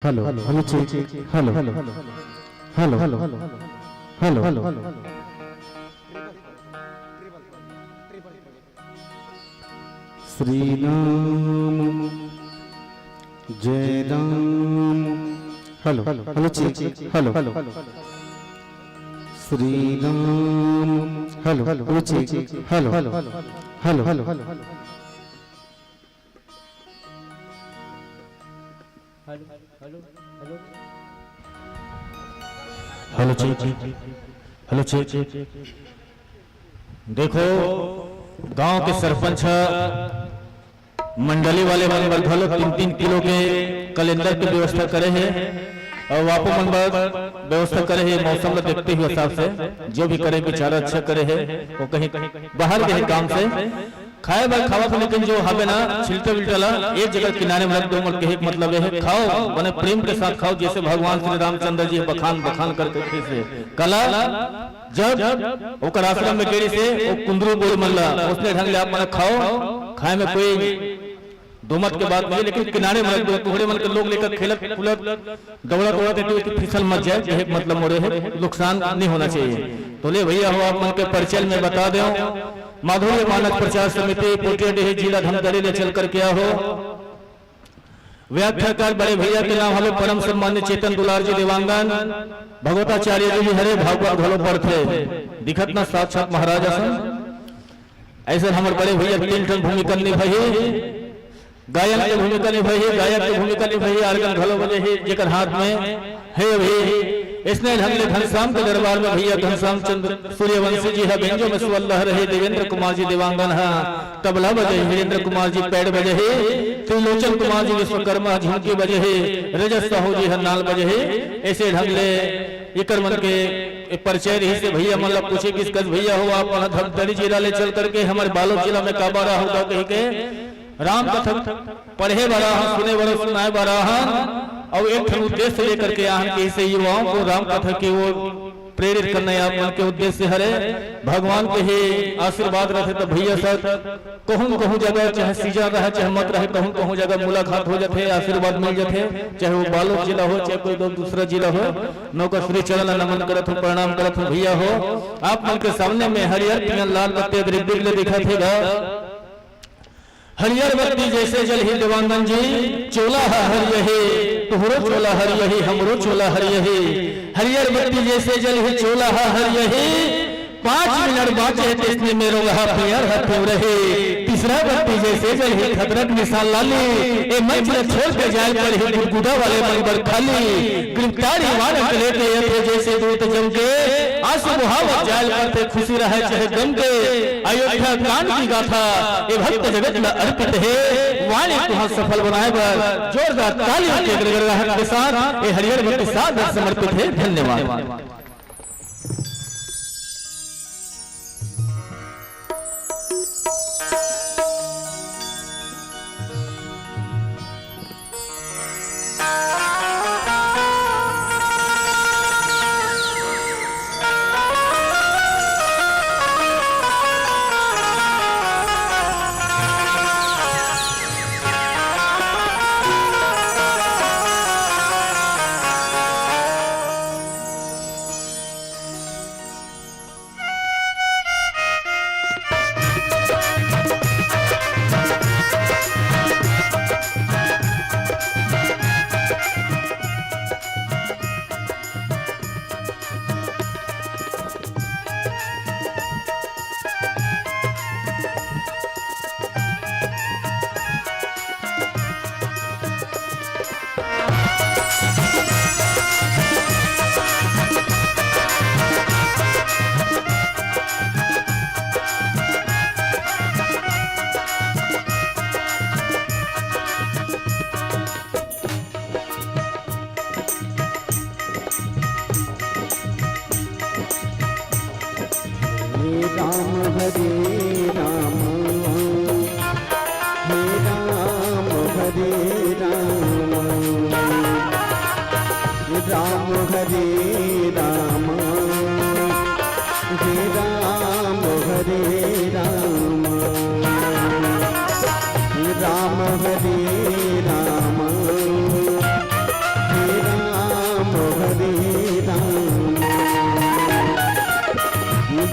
Hello hello check hello hello hello hello hello Shri Ram जय Ram hello hello check hello Shri Ram hello hello check hello hello hello hello check hello check देखो गांव के सरपंच मंडली वाले member घलो 3-3 kilo के कैलेंडर की व्यवस्था करे है और वापो मेंबर व्यवस्था करे है मौसम को देखते हुए हिसाब से जो भी करे बेचारा अच्छा करे है वो कहीं बाहर के काम से खाए बार खावा तो लेकिन जो हवे ना छिलटे बिलटला एक जगह किनारे में रख दो मत के मतलब है खाओ बने प्रेम के साथ खाओ जैसे भगवान श्री रामचंद्र जी बखान बखान करके कैसे कला जब ओकर आश्रम में गेरी से वो कुंदरू बोल मल्ला उसने ढंग ले आप मने खाओ खाए में कोई दो मत के बात नहीं लेकिन किनारे में रख दो थोड़े मन के लोग लेकर खेलत खुलत दौड़ा दौड़ा के फिसल मत जाए यह मतलब मोरे है नुकसान नहीं होना चाहिए तो ले भैया हो आप मन के परिचय में बता दो माधुर्य मानक प्रचार समिति पोटियाडीह जिला धमतरी ले चल कर किया हो व्याख्याकार बड़े भैया के नाम हमें परम सम्मान्य चेतन दुलार जी देवांगन भगवताचार्य जी हरे भागवत घलो पर थे दिखत ना साक्षात महाराज ऐसे हमारे बड़े भैया 3 टन भूमिका निभाई गायन की भूमिका निभाई गायक की भूमिका निभाई आर्गन घलो बजे है जेकर हाथ में है भी इसने ढंगले घनश्याम के दरबार में भैया घनश्याम चंद्र सूर्यवंशी जी है बेंजो में सुवल्लह रहे देवेंद्र कुमार जी देवांगन है तबला बजे वीरेंद्र कुमार जी पैड बजे है त्रिलोचन कुमार जी विश्वकर्मा झुमकी बजे है रजत साहू जी है नाल बजे है ऐसे ढंगले इकर मन के परिचय रही से भैया मतलब पूछे किस कस भैया हो आप धमतरी जिला ले चल करके हमारे बालोद जिला में काबा रहा होगा कहीं के राम कथा पढ़े बड़ा सुने बड़ा सुनाए बड़ा और एक उद्देश्य लेकर के यहाँ के ऐसे युवाओं को राम कथा की ओर प्रेरित करना है आप के उद्देश्य हरे भगवान के ही आशीर्वाद रहे तो भैया सर कहूँ जगह चाहे सीजा रहे चाहे मत रहे कहूँ जगह मुलाकात हो जाते आशीर्वाद मिल जाते चाहे वो बालोद जिला हो चाहे कोई दूसरा जिला हो नौका श्री चरण नमन करत हूँ प्रणाम करत हूँ भैया हो आप मन के सामने में हरियर पियन लाल पत्ते दृढ़ दिखा थे हरियर बत्ती जैसे जल ही देवांगन जी चोला हरिय है तुहरो चोला हरिय है हमरो चोला हरिय है हरियर बत्ती जैसे जल ही चोला हरिय है 5 मिनट बाचे इसने मेरो रहा प्यार हथे रहे तीसरा बत्ती जैसे जल ही खतरक मिसाल लाली ए मंच छोड़ के जाए पर ही गुड़गुड़ा वाले मंबर खाली गिरफ्तारी वारंट लेके थे जैसे दूत जम के आंसू बहावत जाल पर थे खुशी रहे चाहे गम के अयोध्या कांड की गाथा ये भक्त जगत में अर्पित है वाणी को सफल बनाए पर जोरदार तालियों के गड़गड़ाहट के साथ ये हरियर बत्ती साथ समर्पित है धन्यवाद राम हरे राम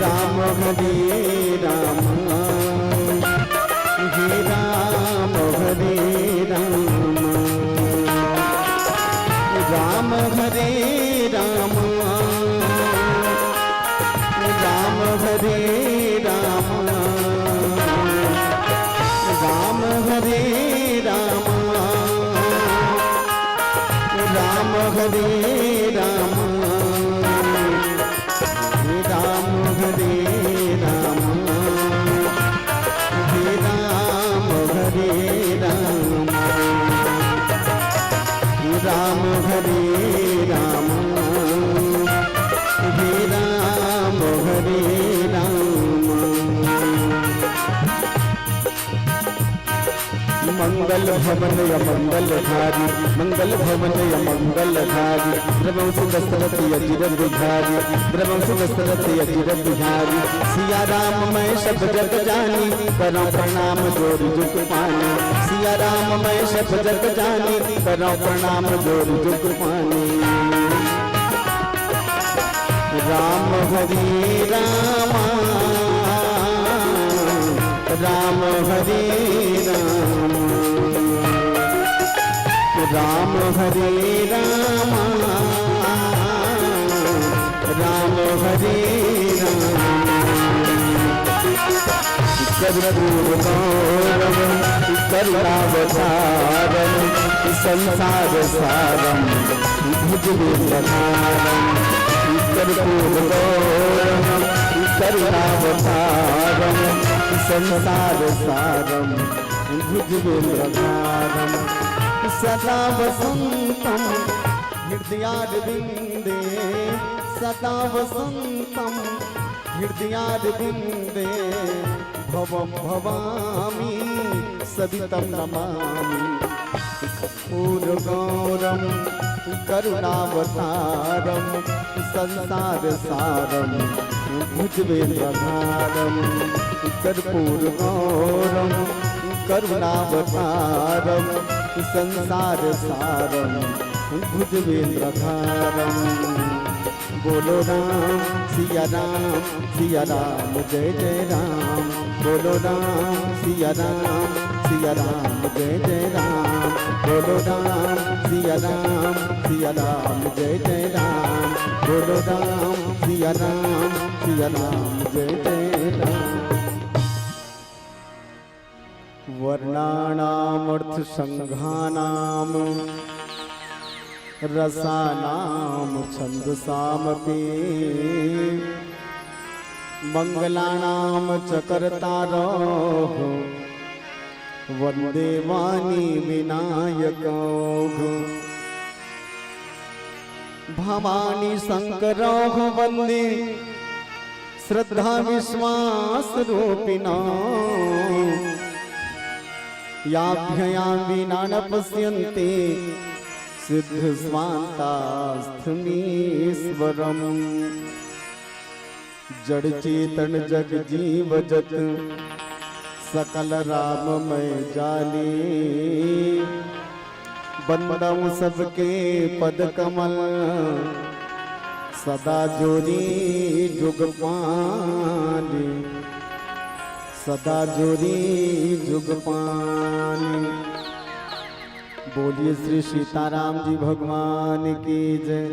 राम हरे राम हे राम हरे राम राम हरे राम राम हरे राम राम हरे राम राम हरे राम राम हरे राम हे राम हरे राम राम हरे राम हे राम हरे राम मंगल भवन मंगल धारी मंगल भवन मंगल धारी ब्रह्मसु दशरथ अजिर बिहारी ब्रह्मसु दशरथ अजिर बिहारी सिया राम मैं सब जग जानी करो प्रणाम जोर जुग पानी सिया राम मैं सब जग जानी करो प्रणाम जोर जुग पानी राम हरे राम राम हरे राम राम हरे राम राम हरे राम कर्पूर गौरम करुणावतारम संसार सारम भुजगेन्द्रहारम कर्पूर गौरम करुणावतारम संसार सारम भुजगेन्द्रहारम सदा वसंतम हृदयारविंदे सदा वसंतम हृदयारविंदे भवम भवामी सवितम नमामि पूर्वगौरम करुणावतारम संसार सारम भुजगेन्द्रहारम कर्पूरगौरम करुणावतारम संसार सारम भुजगेन्द्रहारम बोलो राम सिया राम जय जय राम बोलो राम सिया राम जय जय राम बोलो राम सिया राम जय जय राम बोलो राम सिया राम जय जय राम वर्णानामर्थ संघानाम रसानाम छंदसामपि मंगलानाम चकर्तारो वंदे वाणी विनायको भवानी शंकरो वंदे श्रद्धा विश्वास रूपिणो याभ्ययां विना न पश्यन्ते सिद्ध स्वान्तास्थमीश्वरम् जड़ चेतन जग जीव जत सकल राममय जाने बंदऊ सबके पद कमल सदा जोरी जुग पानी सदा जोरी जुग पानी। बोलिए श्री सीताराम जी भगवान की जय,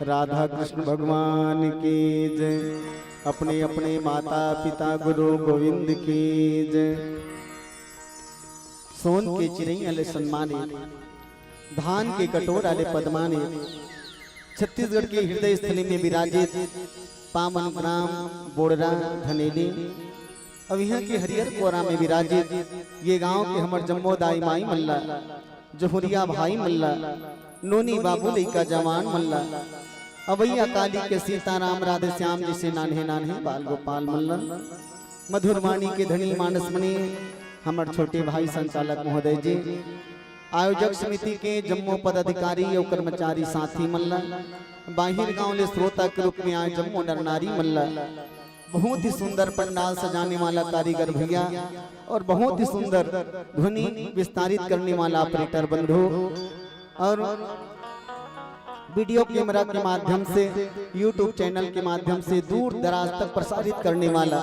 राधा कृष्ण भगवान की जय, अपने अपने माता पिता गुरु गोविंद की जय। सोन के चिड़ैया ले सम्माने, धान के कटोरा ले पदमाने, छत्तीसगढ़ के हृदय स्थली में विराजित पावन ग्राम बोड़रा धनेली, अब यहाँ के हरियर कोरा में विराजित ये गांव के हमर जम्मो दाई माई मल्ला, जोहरिया भाई मल्ला, नोनी बाबू लइका जवान मल्ला, अवैया काली के सीताराम राधे श्याम जी से नान्हे नान्हे बाल गोपाल मल्ला, मधुरवाणी के धनी मानसमणि हमर छोटे भाई संचालक महोदय जी, आयोजक समिति के जम्मो पदाधिकारी और कर्मचारी साथी मल्ला, बाहिर गांव ले श्रोता के रूप में आए जम्मो नर नारी मल्ला, बहुत ही सुंदर पंडाल सजाने वाला कारीगर भैया और बहुत ही सुंदर ध्वनि विस्तारित करने वाला ऑपरेटर बंधु और वीडियो कैमरा के माध्यम से, यूट्यूब चैनल के माध्यम से दूर दराज तक प्रसारित करने वाला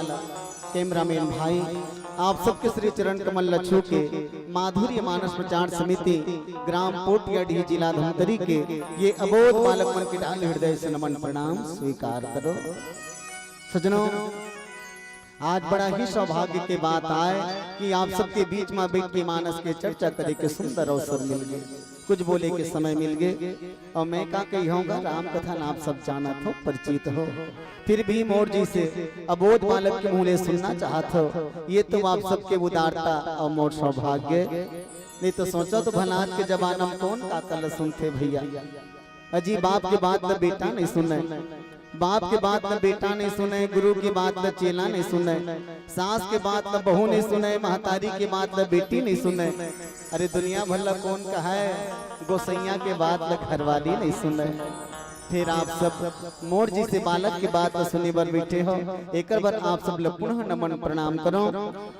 कैमरामैन भाई, आप सबके श्री चरण कमल लच्छू के माधुर्य मानस प्रचार समिति ग्राम पोटियाडीह जिला धमतरी के ये अबोध बालक मन के डाल हृदय से नमन प्रणाम स्वीकार करो। सजनों, आज बड़ा ही सौभाग्य के बात आए कि आप सबके बीच में बैठ के मानस के चर्चा करे के सुंदर अवसर मिल गए, कुछ बोले के समय मिल गए। और मैं का कहूँगा, राम कथा आप सब जानत हो, परिचित हो, फिर भी मोर जी से अबोध बालक के मुँह सुनना चाहत हो, ये तो आप सबके उदारता और मोर सौभाग्य। नहीं तो सोचो तो भनाज के जमाना में कौन का कल सुनते भैया। अजी बाप के बात तो बेटा नहीं सुने, बाप के बात न बेटा नहीं सुने, गुरु की बात न चेला नहीं सुने, सास के बात न बहू नहीं सुने, महतारी की बात न बेटी नहीं सुने। अरे दुनिया भला कौन कहा है, गोसैया के बात न घरवाली नहीं सुने। फिर आप सब मोर जी से बालक की बात न सुने बर बैठे हो, एक बार आप सब लोग पुनः नमन प्रणाम करो।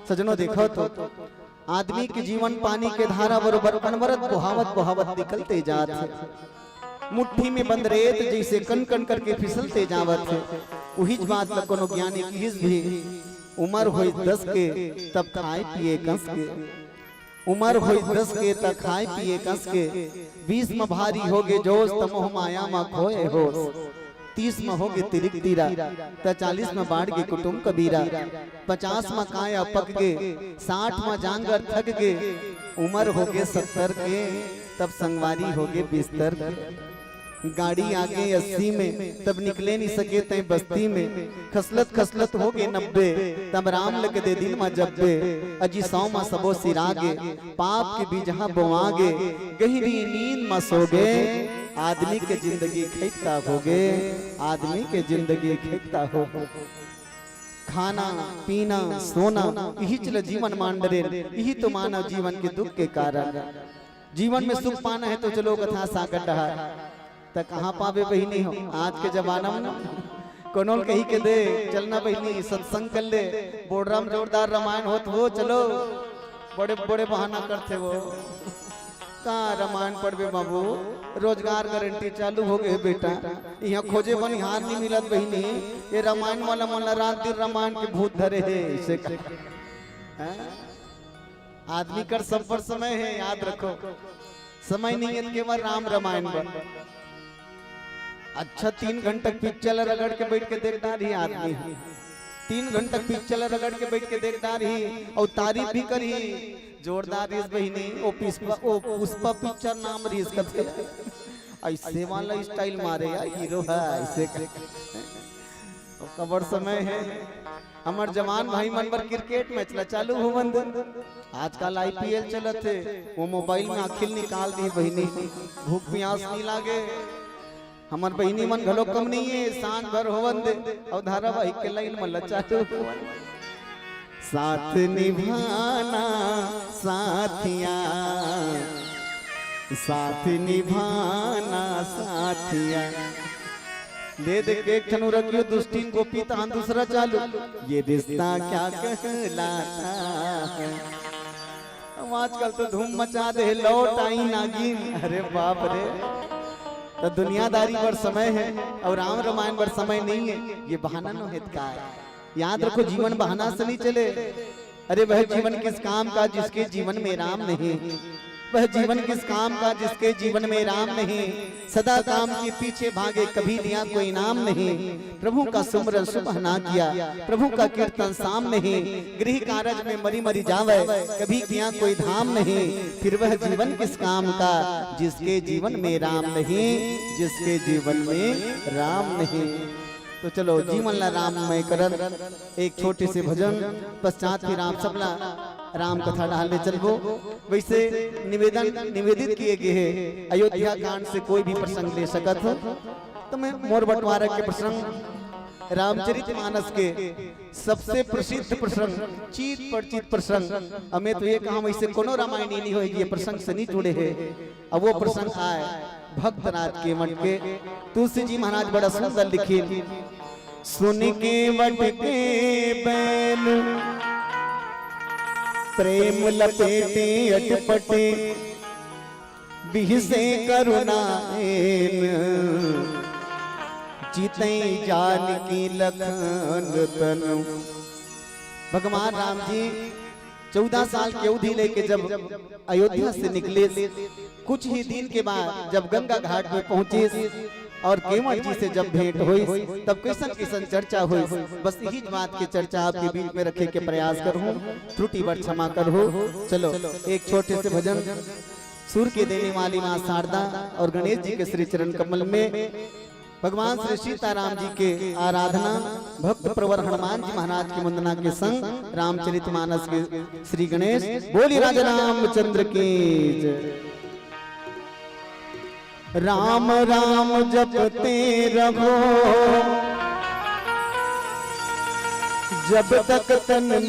सजनों देखो तो आदमी के जीवन पानी के धारा बरोबर अनवरत बुहावत बुहावत निकलते जाते, मुट्ठी में बंद रेत जैसे कन कन करके फिसलते जावत है। वही बात ल कोनो ज्ञानी की भी उम्र होई 10 के तब खाए पिए कस के, उम्र होई 10 के तब खाए पिए कस के, 20 में भारी होगे जोश तमोह माया में खोए होश, 30 में होगे तिरिक तीरा त 40 में बाढ़ के कुटुम कबीरा, 50 में काया पक गे, 60 में जांगर थक गे, उम्र होगे 70 के तब संगवारी होगे बिस्तर के। गाड़ी आगे 80 में तब निकले नहीं सके तय बस्ती में, खसलत खसलत हो गए 90 तब राम लग दे दिन में जब्बे, अजी 100 में सबो सिरागे, पाप के बीजहा बोआगे, गहरी नींद में सो गए, आदमी के जिंदगी खेता हो गए, आदमी के जिंदगी खेता हो। खाना पीना सोना यही चलो जीवन मांडरे, यही तो मानव जीवन के दुख के कारण। जीवन में सुख पाना है तो चलो कथा सागर रहा तो कहाँ पावे बहिनी हो। आज के जमाना में कोनोल कही के दे चलना बहिनी सत्संग कर ले, बोर्डराम जोरदार रामायण होत हो, चलो बड़े बड़े बहाना करते वो कहाँ रामायण पढ़बे बाबू, रोजगार गारंटी चालू हो गए बेटा, यहाँ खोजे बनिहार नहीं मिलत बहिनी, ये रामायण वाला मन रात दिन रामायण के भूत धरे है। इसे आदमी कर सब पर समय है, याद रखो समय नहीं है केवल राम रामायण पर। अच्छा 3 घंटे पिक्चर रगड़ के बैठ के देखता रही आदमी, 3 घंटे पिक्चर रगड़ के बैठ के देखता रही और तारीफ भी करी जोरदार इस बहिनी। ओ पुष्पा पिक्चर नाम रही इसका, ऐसे वाला स्टाइल मारे यार हीरो है ऐसे कबर समय है। हमार जवान भाई मन पर क्रिकेट मैच ला चालू हो बंद, आजकल IPL चलत है, वो मोबाइल में अखिल निकाल दी बहिनी, भूख प्यास नहीं लागे। हमार बहिनी मन घलो कम नहीं है, सांझ भर होवंद और धारावाहिक के लाइन में लचातो साथ निभाना साथिया, साथ निभाना साथिया, दे दे के खनु रखियो दुष्टिन गोपी तान दूसरा चालू, ये रिश्ता क्या कहलाता है। आजकल तो धूम मचा दे लौट आई नागिन, अरे बाप रे। तो दुनियादारी पर समय है और राम रामायण पर समय नहीं है, ये बहाना नो हित का है। याद रखो जीवन बहाना से नहीं चले। अरे वह जीवन किस काम का जिसके जीवन में राम नहीं, वह जीवन किस काम का जिसके जीवन में राम नहीं, सदा काम के पीछे भागे कभी लिया कोई नाम नहीं, प्रभु का सुमरन सुबह ना किया प्रभु का कीर्तन शाम नहीं, गृह कारज में मरी मरी जावे कभी किया कोई धाम नहीं, फिर वह जीवन किस काम का जिसके जीवन में राम नहीं, जिसके जीवन में राम नहीं। तो चलो जीवन ला राममय करन एक छोटे से भजन पश्चात फिर आप सबला राम कथा डालने चलबो। वैसे निवेदित किए गए हैं अयोध्या कांड से कोई भी प्रसंग ले सकत हो, तो मैं मोर बंटवारा के प्रसंग रामचरितमानस के सबसे प्रसिद्ध प्रसंग चित परिचित प्रसंग, हमें तो ये कहा वैसे कोनो रामायण नहीं होगी ये प्रसंग से नहीं जुड़े हैं। अब वो प्रसंग आए भक्तनाथ के मन के तुलसी जी महाराज बड़ा सुंदर लिखे, सुन के वट के बैल प्रेम लपेटे अटपटे बिहसे करुणाएन, चितई जान की लखन तनु। भगवान राम जी 14 साल की अवधि लेके जब अयोध्या से निकले, कुछ ही दिन के बाद जब गंगा घाट पे पहुंचे और केवट जी से जब भेंट हुई, तब किसन किसन चर्चा हुई। बस यही बात की चर्चा आपके बीच में रखे के प्रयास करूं, त्रुटि वर क्षमा करो। चलो एक छोटे से भजन सुर के देने वाली मां शारदा और गणेश जी के श्री चरण कमल में भगवान श्री सीताराम जी के आराधना, भक्त प्रवर हनुमान जी महाराज की वंदना के संग रामचरितमानस के श्री गणेश बोली राजा रामचंद्र की जय। राम राम जपते रहो जब तक तन